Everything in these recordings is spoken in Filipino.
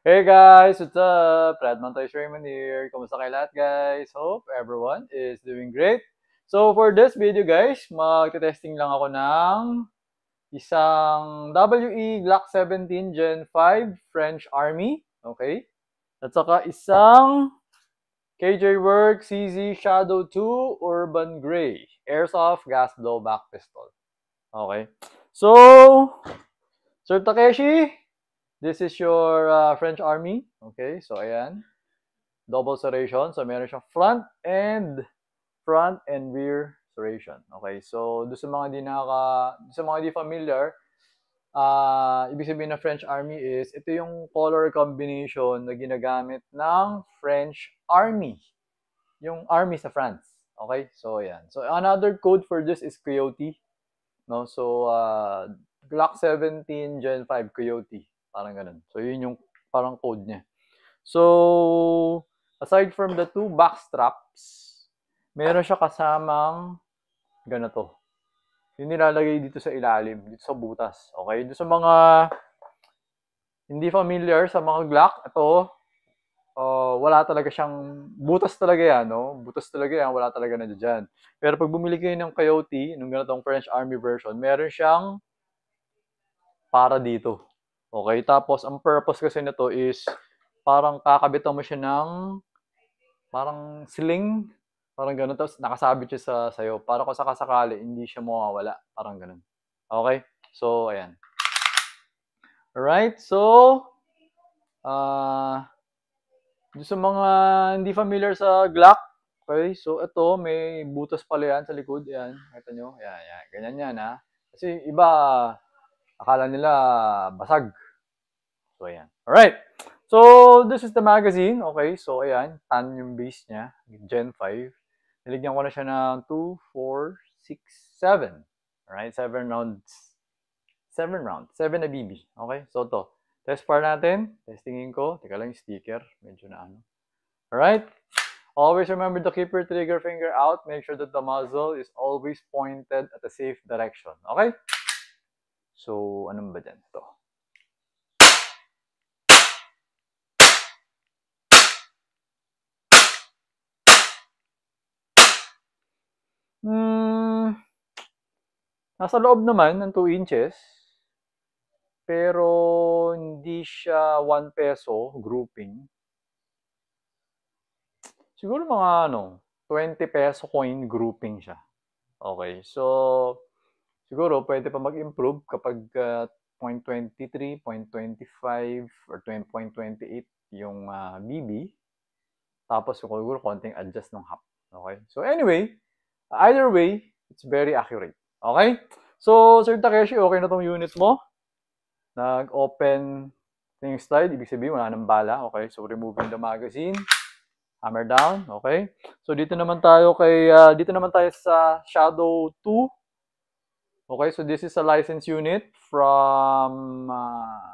Hey guys, what's up? Brad Montoy Sherman here. Kumusta kayo lahat guys? Hope everyone is doing great. So for this video guys, magte-testing lang ako ng isang WE Glock 17 Gen 5 French Army. Okay? At saka isang KJ Works CZ Shadow 2 Urban Gray Airsoft Gas Blowback Pistol. Okay? So, Sir Takeshi, this is your French Army. Okay, so ayan. Double serration. So meron siyang front and rear serration. Okay, so do sa mga sa mga di familiar, ibig sabihin ng French Army is ito yung color combination na ginagamit ng French Army. Yung army sa France. Okay, so ayan. So another code for this is Coyote. No, so Glock 17 Gen 5 Coyote. Parang ganun. So, yun yung parang code niya. So, aside from the two back straps, meron siya kasamang ganito. Yung nilalagay dito sa ilalim, dito sa butas. Okay? Dito sa mga hindi familiar sa mga Glock, ito, wala talaga siyang, butas talaga yan, no? Butas talaga yan, wala talaga na dyan. Pero pag bumili kayo ng Coyote, nung ganitong French Army version, meron siyang para dito. Okay, tapos ang purpose kasi nito is parang kakabitan mo siya ng parang sling, parang gano'n, tapos nakasabit siya sa sayo para kung sakasakali hindi siya mawawala, parang gano'n. Okay? So, ayan. Alright, so sa mga hindi familiar sa Glock, okay, so ito may butas pala yan sa likod, yan, kita nyo, yan, yan, ganyan yan ha. Kasi iba, akala nila basag. So, ayan. Alright. So, this is the magazine. Okay. So, ayan. Tan yung base niya. Gen 5. Niligyan ko na siya ng 2, 4, 6, 7. Alright. 7 rounds. 7 rounds. 7 na BB. Okay. So, to. Test par natin. Testingin ko. Teka lang yung sticker. Medyo na ano. Alright. Always remember to keep your trigger finger out. Make sure that the muzzle is always pointed at a safe direction. Okay? So, anong ba dyan? Ito. Nasa loob naman ng 2 inches, pero hindi siya 1 peso grouping. Siguro mga 20 peso coin grouping siya. Okay, so siguro pwede pa mag-improve kapag 0.23, 0.25, or 20.28 yung BB. Tapos siguro konting adjust ng half. Okay, so anyway, either way, it's very accurate. Okay? So, Sir Takeshi, okay na tong unit mo? Nag-open yung slide, ibig sabihin wala nang bala. Okay, so removing the magazine. Hammer down, okay? So dito naman tayo sa Shadow 2. Okay, so this is a license unit from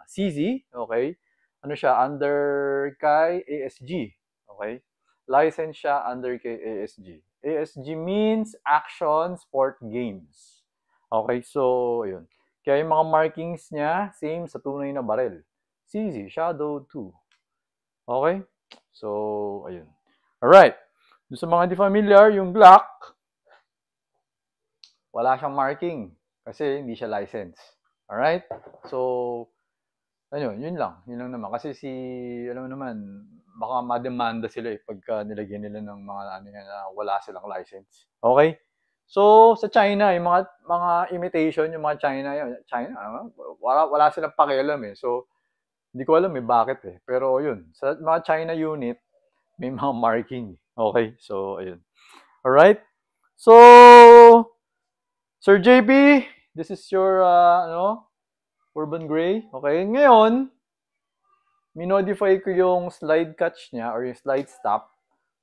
CZ, okay? Ano siya, under kay ASG, okay? License siya under kay ASG. ASG means Action Sport Games. Okay, so yun. Kaya yung mga markings niya, same sa tunay na barel. CZ, Shadow 2. Okay? So, ayun. Alright. Doon sa mga di familiar, yung Glock, wala siyang marking kasi hindi siya license. Alright? So, ayun, yun lang. Yun lang naman. Kasi alam mo naman, baka mademanda sila pagka nilagyan nila ng mga na wala silang license. Okay? So, sa China, yung mga imitation, yung mga China, wala silang pakialam eh. So, hindi ko alam bakit eh. Pero yun, sa mga China unit, may mga marking. Okay? So, ayun. Alright? So, Sir JP, this is your, Urban Gray. Okay? Ngayon, minodify ko yung slide catch niya or yung slide stop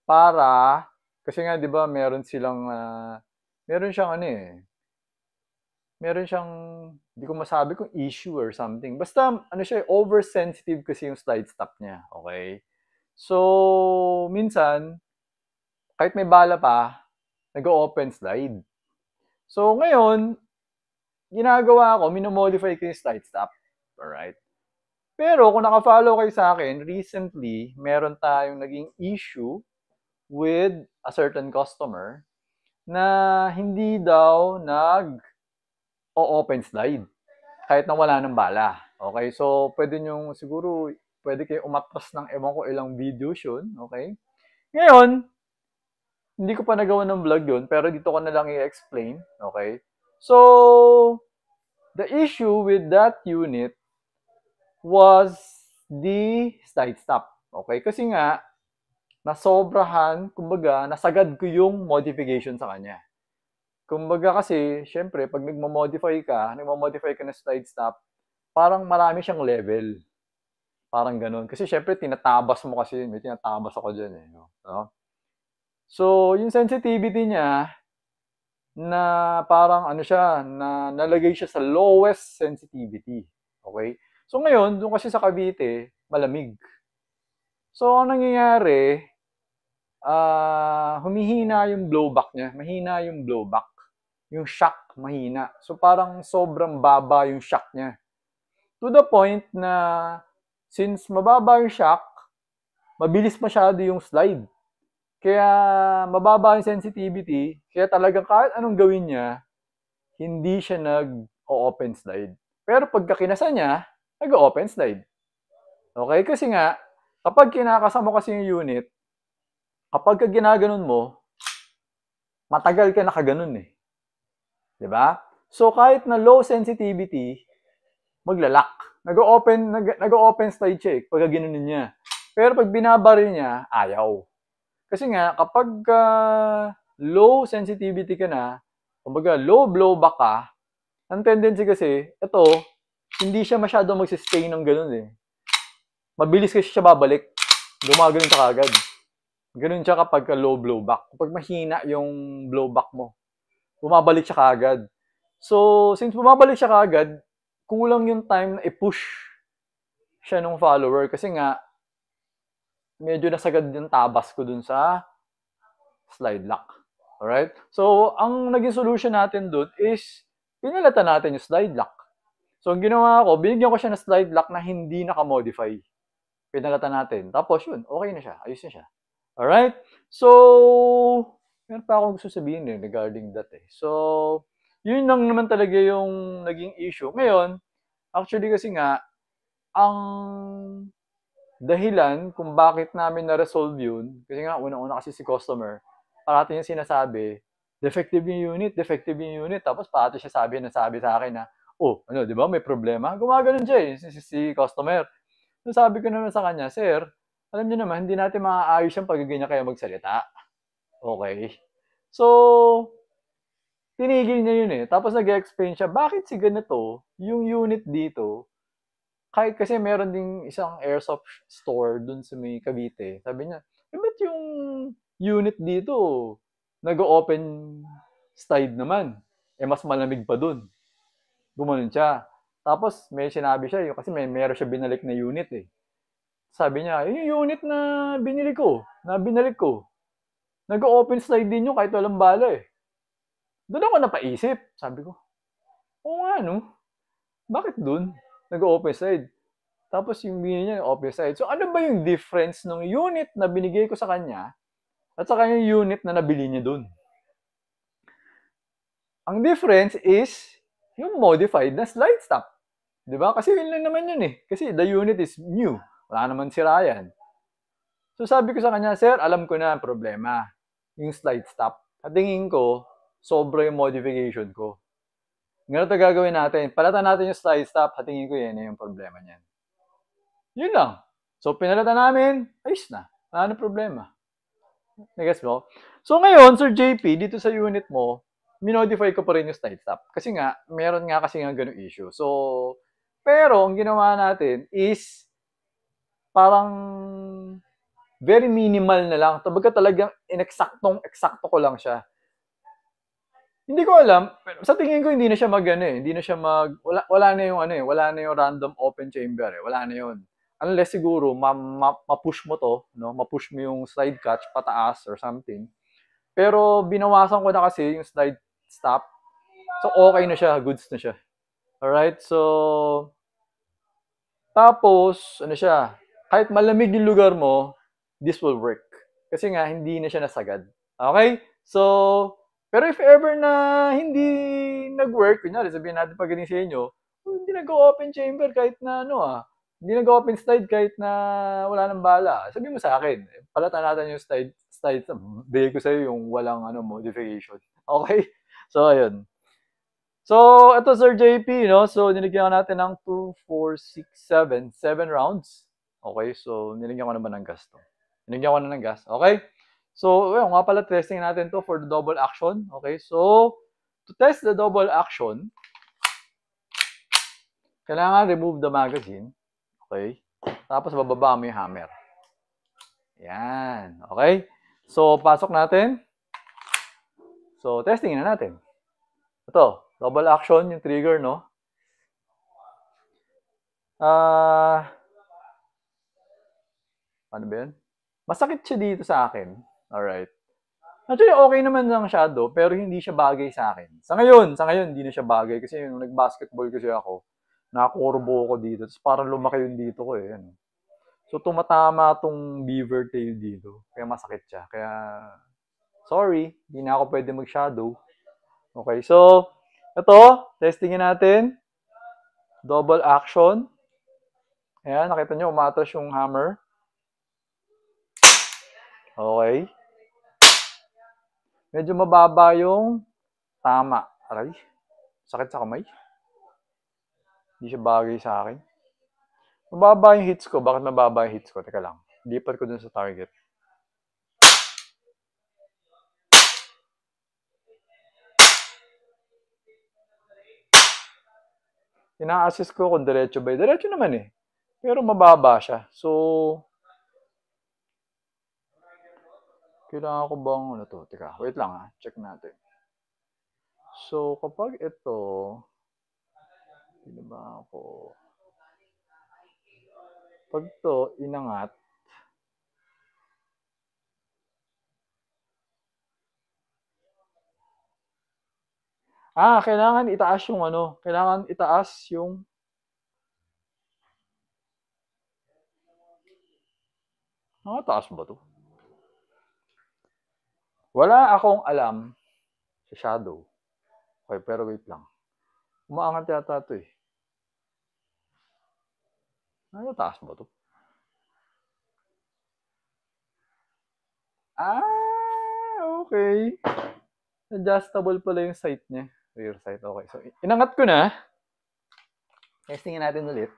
para, kasi nga, di ba, meron siyang meron siyang, hindi ko masabi kung issue or something. Basta, oversensitive kasi yung slide stop niya. Okay? So, minsan, kahit may bala pa, nag-open slide. So, ngayon, ginagawa ko, minomodify ko yung slide stop. Alright? Pero kung naka-follow kayo sa akin, recently, meron tayong naging issue with a certain customer na hindi daw nag-open slide kahit na wala ng bala. Okay? So, pwede nyo siguro, pwede kayo umatras ng ewan ko ilang videos yun. Okay? Ngayon, hindi ko pa nagawa ng vlog yun, pero dito ko na lang i-explain. Okay? So, the issue with that unit was the slide stop. Okay? Kasi nga, nasobrahan, kumbaga, nasagad ko yung modification sa kanya. Kumbaga kasi, syempre, pag nagmo-modify ka ng slide stop, parang marami siyang level. Parang ganun. Kasi syempre, tinatabas mo kasi, may tinatabas ako dyan eh. No? So, yung sensitivity niya, na parang ano siya, na nalagay siya sa lowest sensitivity. Okay? So ngayon, doon kasi sa Cavite, malamig. So, ang nangyayari, humihina yung blowback niya. Mahina yung blowback. Yung shock, mahina. So, parang sobrang baba yung shock niya. To the point na, since mababa yung shock, mabilis masyado yung slide. Kaya, mababa yung sensitivity. Kaya talagang kahit anong gawin niya, hindi siya nag-open slide. Pero pagka kinasa niya, nag-open slide. Okay? Kasi nga, kapag kinakasa mo kasi yung unit, kapag ginaganon mo, matagal ka nakaganon eh. 'Di ba? So kahit na low sensitivity, maglalak. Nag-open slide siya eh, pag ginanon niya. Pero pag binabaril niya, ayaw. Kasi nga, kapag low sensitivity ka na, kumbaga low blowback ka, ang tendency kasi, ito, hindi siya masyado mag-sustain ng ganun eh. Mabilis kasi siya babalik. Gumagano'n siya kagad. Ganun siya kapag low blowback. Kapag mahina yung blowback mo, bumabalik siya kagad. So, since bumabalik siya kagad, kulang yung time na i-push siya ng follower kasi nga, medyo nasagad yung tabas ko dun sa slide lock. Alright? So, ang naging solution natin dun is, pinalatan natin yung slide lock. So, ang ginawa ko, binigyan ko siya ng slide lock na hindi naka-modify. Pinalatan natin. Tapos yun, okay na siya. Ayos na siya. Alright? So, meron pa akong gusto sabihin eh, regarding that eh. So, yun lang naman talaga yung naging issue. Ngayon, actually kasi nga, ang dahilan kung bakit namin na-resolve yun, kasi nga, una-una kasi si customer, parati yung sinasabi, defective yung unit, tapos parati siya nasabi sa akin na, oh, ano, di ba, may problema? Gumaganon siya eh, si customer. So sabi ko naman sa kanya, sir, alam niyo naman, hindi natin maaayos yung pag ganyan kayo magsalita. Okay? So, tinigil niya yun eh. Tapos nag-explain siya, bakit si ganito, yung unit dito, kahit kasi meron ding isang airsoft store dun sa may Cavite. Sabi niya, ba't yung unit dito, nag-open slide naman? Eh, mas malamig pa dun. Gumanon siya. Tapos, may sinabi siya, kasi meron siya binalik na unit eh. Sabi niya, yung unit na binalik ko, nag-open slide din yun kahit walang bala eh. Doon ako napaisip. Sabi ko, oo nga no, bakit doon? Nag-open slide. Tapos yung binigay niya, open slide. So ano ba yung difference ng unit na binigay ko sa kanya at saka yung unit na nabili niya doon? Ang difference is yung modified na slide stop. Diba? Kasi yun lang naman yun eh. Kasi the unit is new. Wala naman sira yan. So sabi ko sa kanya, sir, alam ko na ang problema. Yung slide stop. At tingin ko, sobra yung modification ko. Ganito gagawin natin. Palatan natin yung slide stop. At tingin ko yan yung problema niyan. Yun lang. So pinalatan namin, ayos na. Wala na problema. Nag-guess mo? So ngayon, Sir JP, dito sa unit mo, minodify ko pa rin yung slide stop. Kasi nga, meron nga kasi nga ganung issue. So, pero ang ginawa natin is parang very minimal na lang. Tabaga talagang eksakto ko lang siya. Hindi ko alam, pero sa tingin ko hindi na siya hindi na siya wala na yung wala na yung random open chamber eh. Wala na yun. Unless siguro ma-push mo to, no? Ma-push mo yung slide catch pataas or something. Pero binawasan ko na kasi yung slide stop. So okay na siya, goods na siya. Alright, so Tapos, ano siya, kahit malamig yung lugar mo, this will work. Kasi nga, hindi na siya nasagad. Okay? So, pero if ever na hindi nag-work, kunyari sabihin natin pagaling sa inyo, hindi nag-open chamber kahit na hindi nag-open slide kahit na wala nang bala. Sabihin mo sa akin, palatan natin yung slide, bigay ko sa'yo yung walang modification. Okay? So, ayun. So, ito Sir JP, no? So, nilagyan ko natin ng 2, 4, 6, 7. 7 rounds. Okay, so nilagyan ko naman ng gas to. Nilagyan ko na ng gas. Okay? So, ayun nga pala, testing natin to for the double action. Okay, so, to test the double action, kailangan remove the magazine. Okay? Tapos, bababa mo yung hammer. Yan. Okay? So, pasok natin. So, testing na natin. Ito, double action, yung trigger, no? Ano ba yun? Masakit siya dito sa akin. Alright. Actually, okay naman ng shadow, pero hindi siya bagay sa akin. Sa ngayon, hindi na siya bagay. Kasi yung nag-basketball kasi ako, nakakurbo ko dito. Tapos parang lumaki yung dito ko eh. Ano. So, tumatama tong beaver tail dito. Kaya masakit siya. Kaya, sorry, hindi na ako pwede mag-shadow. Okay, so, ito, testingin natin. Double action. Ayan, nakita nyo, umatras yung hammer. Okay. Medyo mababa yung tama. Aray, sakit sa kamay. Hindi siya bagay sa akin. Mababa yung hits ko. Bakit mababa yung hits ko? Teka lang. Lipat ko dun sa target. Ina-assist ko kung diretso ba. Diretso naman eh. Pero mababa siya. So, kailangan ko bang ano to? Teka, wait lang ha. Check natin. So, kapag ito, hindi ba ako, pag to inangat, kailangan itaas yung kailangan itaas yung, taas ba to? Wala akong alam sa shadow. Okay, pero wait lang. Umaangat yata ito eh. Taas ba to? Okay. Adjustable pala yung sight niya. Rear sight, okay. So, inangat ko na. Testingin natin ulit.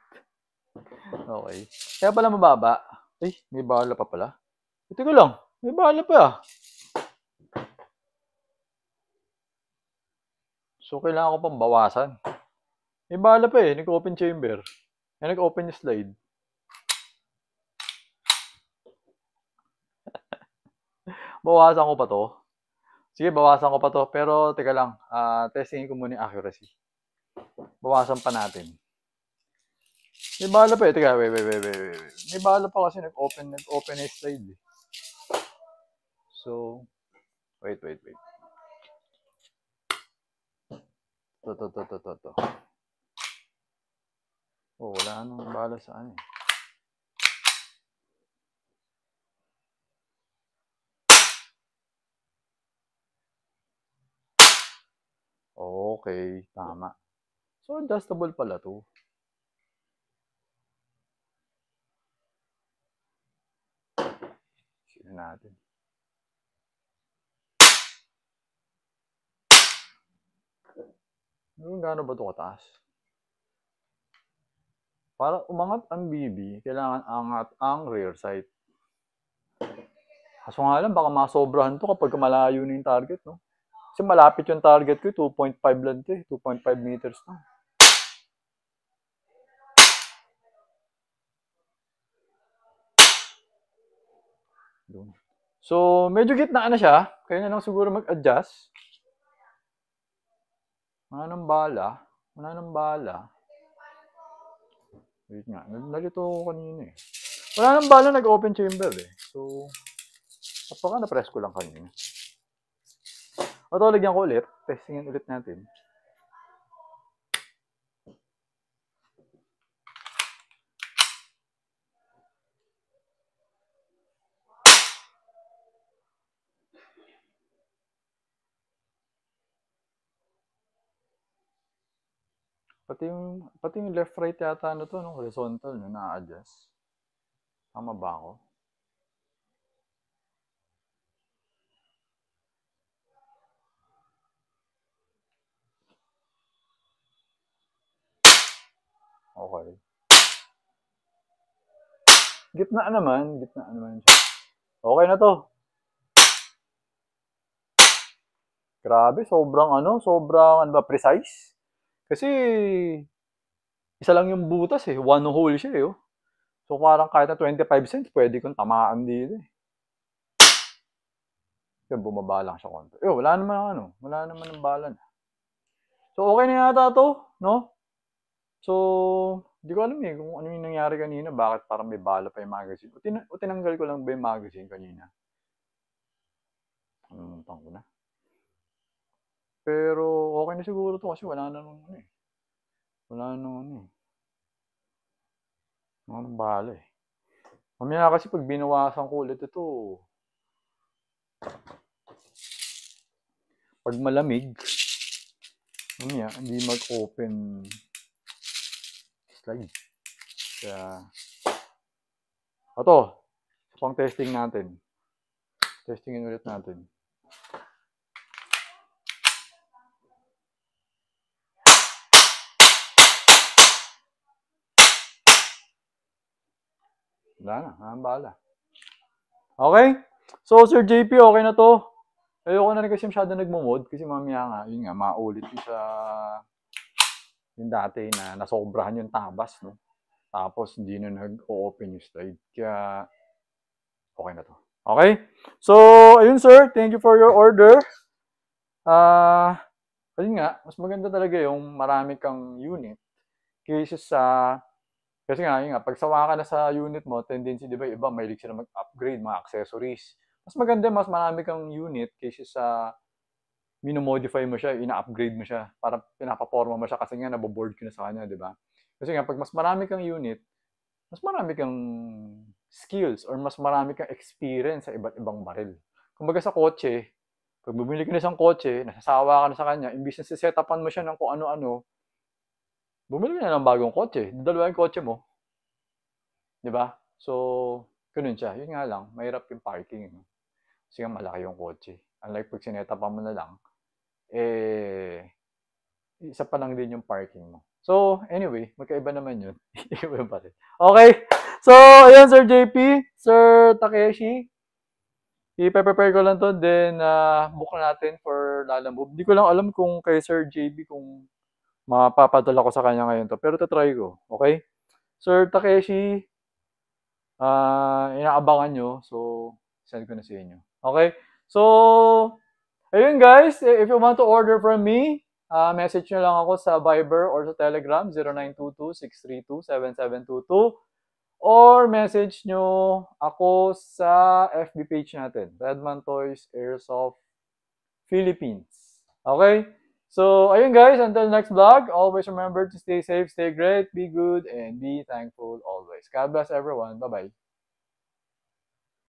Okay. Kaya pala mababa. Ay, may bala pa pala. Ito ko lang. May bala pa. So, kailangan ko pang bawasan. May bala pa eh. Nag-open chamber. Ay, nag-open yung slide. Bawasan ko pa to. Sige, bawasan ko pa to. Pero, teka lang. Testingin ko muna yung accuracy. Bawasan pa natin. May bala pa eh. Teka, wait. May bala pa kasi nag-open yung slide eh. So, wait. To. Oh, wala nang bala sa ano eh. Okay, tama. So, adjustable pala to. Sige natin. Gano'n ba ito kataas? Para umangat ang BB, kailangan angat ang rear sight. Kaso nga lang, baka masobrahan to kapag malayo na yung target, no? Kasi malapit yung target ko, 2.5 lang ito eh. 2.5 meters na. So, medyo gitna na siya. Kaya na lang siguro mag-adjust. Wala nang bala. Wait nga, nalito ko kanina eh. Wala nang bala, nag-open chamber eh. So, na-press ko lang kanina. O ito, lagyan ko ulit. Testingin ulit natin. Pati yung left right yata ano to, no? Horizontal, no? Na-adjust. Tama ba ako? Okay. Gitna naman siya. Okay na to. Grabe, sobrang ano ba, precise. Kasi, isa lang yung butas eh. One hole siya eh. Oh. So parang kahit na 25 cents, pwede kong tamaan dito eh. Yan, bumaba lang siya konti. Wala naman ang balan. So okay na yata to, no? So, di ko alam eh kung ano yung nangyari kanina, bakit parang may bala pa yung magazine. O tinanggal ko lang ba yung magazine kanina? Nalimutan ko na. Pero okay na siguro to kasi wala na nung ano eh. Wala na nung ano eh. Wala nang bala eh. Mamaya kasi pag binawasan ko ulit ito, pag malamig, mamaya hindi mag-open slide. Kaya, ito, pang testing natin. Testingin ulit natin. Wala na, ang bala. Okay? So, Sir JP, okay na to. Ayoko na rin kasi masyado nagmo-mod kasi mamaya nga, yun nga, maulit yung sa yung dati na nasobrahan yung tabas, no? Tapos, hindi na nag-open yung slide. Kaya, okay na to. Okay? So, ayun sir, thank you for your order. Ayun nga, mas maganda talaga yung marami kang unit kaysa sa, kasi nga, yun nga, pag sawa ka na sa unit mo, tendency, di ba, iba, mahilig sila mag-upgrade, mga accessories. Mas maganda, mas marami kang unit kaysa sa minomodify mo siya, ina-upgrade mo siya, para pinapaporma mo siya kasi nga naboboard ka na sa kanya, di ba? Kasi nga, pag mas marami kang unit, mas marami kang skills or mas marami kang experience sa iba't ibang baril. Kumbaga sa kotse, pag bumili ka na isang kotse, nasasawa ka na sa kanya, imbis na sisetapan mo siya ng kung ano-ano, bumili ka na ng bagong kotse, dalawa yung kotse mo. Di ba? So, ganun siya. Yun nga lang, mahirap yung parking. Kasi nga malaki yung kotse. Unlike pag sinetapan mo na lang, isa pa lang din yung parking mo. So, anyway, magkaiba naman yun. Iba pa rin. Okay. So, ayan, Sir JP, Sir Takeshi. I-prepare ko lang to, then book natin for Lalamove. Hindi ko lang alam kung kay Sir JB kung mapapadala ko sa kanya ngayon to. Pero tatry ko. Okay? Sir Takeshi, inaabangan nyo. So, send ko na sa inyo. Okay? So, ayun guys. If you want to order from me, message nyo lang ako sa Viber or sa Telegram, 0922-632-7722. Or message nyo ako sa FB page natin, Redman Toys Airsoft Philippines. Okay? So, ayun guys, until next vlog, always remember to stay safe, stay great, be good, and be thankful always. God bless everyone. Bye-bye.